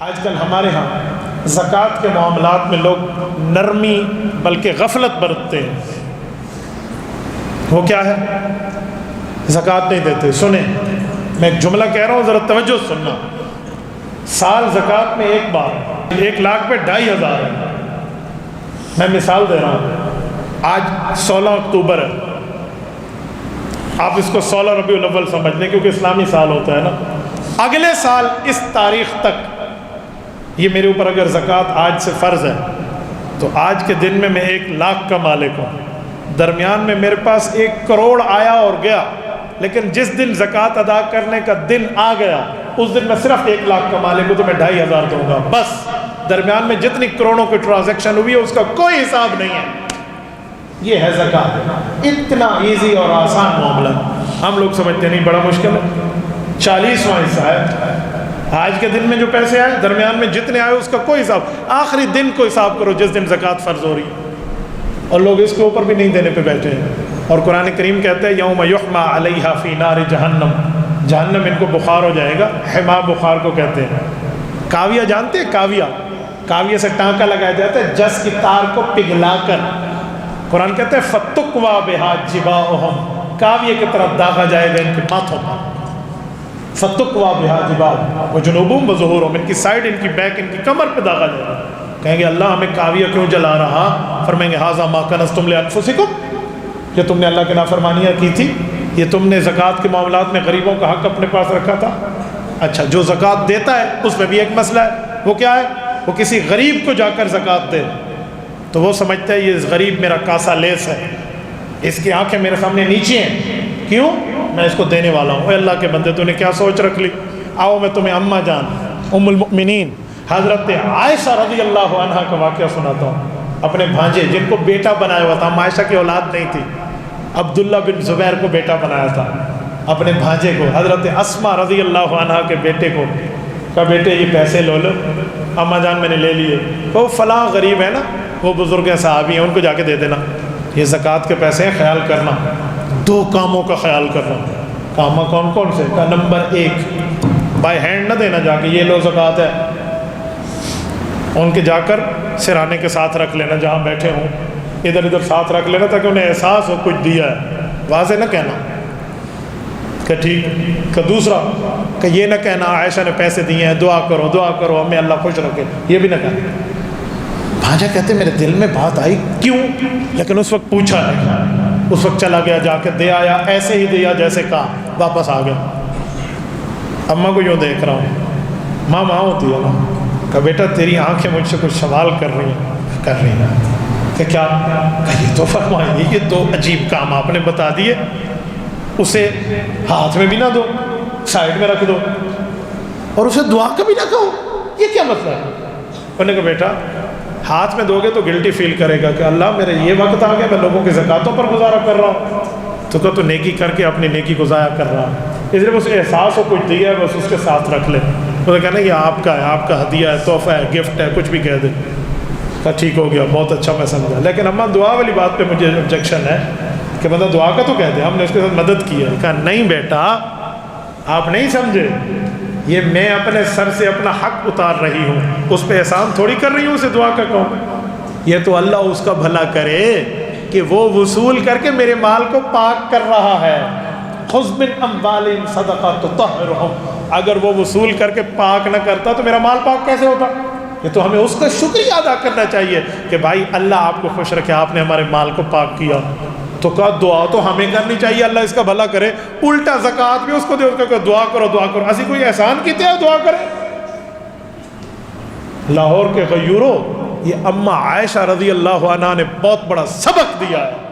آج کل ہمارے ہاں زکوٰۃ کے معاملات میں لوگ نرمی بلکہ غفلت برتتے ہیں۔ وہ کیا ہے؟ زکوٰۃ نہیں دیتے۔ سنیں، میں ایک جملہ کہہ رہا ہوں، ذرا توجہ سننا۔ سال زکوٰۃ میں ایک بار 1 لاکھ پہ 2,500 ہے۔ میں مثال دے رہا ہوں، آج 16 اکتوبر ہے، آپ اس کو 16 ربیع الاول سمجھ لیں کیونکہ اسلامی سال ہوتا ہے نا۔ اگلے سال اس تاریخ تک یہ میرے اوپر اگر زکوٰۃ آج سے فرض ہے تو آج کے دن میں 1 لاکھ کا مالک ہوں، درمیان میں میرے پاس 1 کروڑ آیا اور گیا، لیکن جس دن زکوٰۃ ادا کرنے کا دن آ گیا اس دن میں صرف 1 لاکھ کا مالک ہوں تو میں 2,500 دوں گا بس۔ درمیان میں جتنی کروڑوں کی ٹرانزیکشن ہوئی ہے اس کا کوئی حساب نہیں ہے۔ یہ ہے زکوٰۃ، اتنا ایزی اور آسان معاملہ۔ ہم لوگ سمجھتے نہیں بڑا مشکل ہے۔ 40واں حصہ ہے آج کے دن میں جو پیسے آئے، درمیان میں جتنے آئے اس کا کوئی حساب، آخری دن کو حساب کرو جس دن زکوٰۃ فرض ہو رہی ہے، اور لوگ اس کے اوپر بھی نہیں دینے پہ بیٹھے ہیں۔ اور قرآن کریم کہتا ہے یوم یحمیٰ علیہا فی نار جہنم، جہنم ان کو بخار ہو جائے گا، حما بخار کو کہتے ہیں۔ کاویہ جانتے ہیں؟ کاویہ سے ٹانکا لگایا جاتا ہے جس کی تار کو پگھلا کر، قرآن کہتا ہے فَتُقْوَى بِهَا جِبَاؤُهُمْ، کاویہ کی طرف داغا جائے گا ان کے ماتھوں پر۔ فَتُقْوَى بِهَا جِبَاؤُهُمْ وَجُنُوبُهُمْ وَظُهُورُهُمْ، ان کی سائڈ، ان کی بیک، ان کی کمر پہ داغا جائے گا۔ کہیں گے اللہ ہمیں کاویہ کیوں جلا رہا؟ فرمائیں گے هَذَا مَا كَنَزْتُمْ لِأَنفُسِكُمْ، یہ تم نے اللہ کے نافرمانیاں کی تھی، یہ تم نے زکوٰۃ کے معاملات میں غریبوں کا حق اپنے پاس رکھا تھا۔ اچھا، جو زکوٰۃ دیتا ہے اس میں بھی ایک مسئلہ ہے، وہ کیا ہے؟ وہ کسی غریب کو جا کر زکوٰۃ دے تو وہ سمجھتا ہے یہ غریب میرا کاسا لیس ہے، اس کی آنکھیں میرے سامنے نیچے ہیں، کیوں؟ میں اس کو دینے والا ہوں۔ اے اللہ کے بندے، تو نے کیا سوچ رکھ لی؟ آؤ میں تمہیں اماں جان ام المؤمنین حضرت عائشہ رضی اللہ عنہا کا واقعہ سناتا ہوں۔ اپنے بھانجے جن کو بیٹا بنایا ہوا تھا، عائشہ کی اولاد نہیں تھی، عبداللہ بن زبیر کو بیٹا بنایا تھا، اپنے بھانجے کو حضرت اسماء رضی اللہ عنہا کے بیٹے کو کہا بیٹے یہ پیسے لو لو، اماں جان میں نے لے لیے، وہ فلاں غریب ہے نا، وہ بزرگ ہیں، صحابی ہیں، ان کو جا کے دے دینا، یہ زکوٰۃ کے پیسے ہیں، خیال کرنا، 2 کاموں کا خیال کرنا۔ کام کون کون سے؟ کا نمبر 1، بائی ہینڈ نہ دینا، جا کے یہ لو زکوٰۃ ہے، ان کے جا کر سرانے کے ساتھ رکھ لینا، جہاں بیٹھے ہوں ادھر ادھر ساتھ رکھ لینا تاکہ انہیں احساس ہو کچھ دیا ہے، واضح نہ کہنا کہ ٹھیک۔ کہ دوسرا کہ یہ نہ کہنا عائشہ نے پیسے دیے ہیں، دعا کرو ہمیں اللہ خوش رکھے، یہ بھی نہ کہنا۔ بھانجا کہتے میرے دل میں بات آئی کیوں، لیکن اس وقت پوچھا نہیں، اس وقت چلا گیا، جا کے دے آیا، ایسے ہی دیا جیسے کہا، واپس آ گیا۔ اماں کو یوں دیکھ رہا ہوں، ماں ہوتی ہے نا، کہ بیٹا تیری آنکھیں مجھ سے کچھ سوال کر رہی ہیں کہ کیا؟ کہ یہ تو فرمائیے، یہ تو عجیب کام آپ نے بتا دیے، اسے ہاتھ میں بھی نہ دو، سائڈ میں رکھ دو، اور اسے دعا کا بھی نہ کہو، یہ کیا مسئلہ ہے؟ انہوں نے کہا بیٹا ہاتھ میں دو گے تو گلٹی فیل کرے گا کہ اللہ میرے یہ وقت آ گیا، میں لوگوں کی زکوٰۃوں پر گزارا کر رہا ہوں، تو کہ تو نیکی کر کے اپنی نیکی کو ضائع کر رہا ہے، اس لیے بس احساس ہو کچھ دیا ہے بس اس کے ساتھ رکھ لے۔ وہ کہنا یہ آپ کا ہے، آپ کا ہدیہ ہے، تحفہ ہے، گفٹ ہے، کچھ بھی کہہ دے۔ کہا ٹھیک ہو گیا، بہت اچھا، میں سمجھا، لیکن اماں دعا والی بات پہ مجھے آبجیکشن ہے کہ بندہ دعا کا تو کہہ دے، ہم نے اس کے ساتھ مدد کی ہے۔ کہا نہیں بیٹا آپ نہیں سمجھے، یہ میں اپنے سر سے اپنا حق اتار رہی ہوں، اس پہ احسان تھوڑی کر رہی ہوں اسے دعا کا کہوں، یہ تو اللہ اس کا بھلا کرے کہ وہ وصول کر کے میرے مال کو پاک کر رہا ہے۔ خذ من اموالہم صدقہ تطہرہم، اگر وہ وصول کر کے پاک نہ کرتا تو میرا مال پاک کیسے ہوتا؟ یہ تو ہمیں اس کا شکریہ ادا کرنا چاہیے کہ بھائی اللہ آپ کو خوش رکھے، آپ نے ہمارے مال کو پاک کیا۔ تو کہا دعا تو ہمیں کرنی چاہیے اللہ اس کا بھلا کرے، الٹا زکوٰۃ بھی اس کو دے، اس کو دعا کرو، ایسی کوئی احسان کیتے ہیں دعا کرے؟ لاہور کے غیوروں، یہ اماں عائشہ رضی اللہ عنہا نے بہت بڑا سبق دیا ہے۔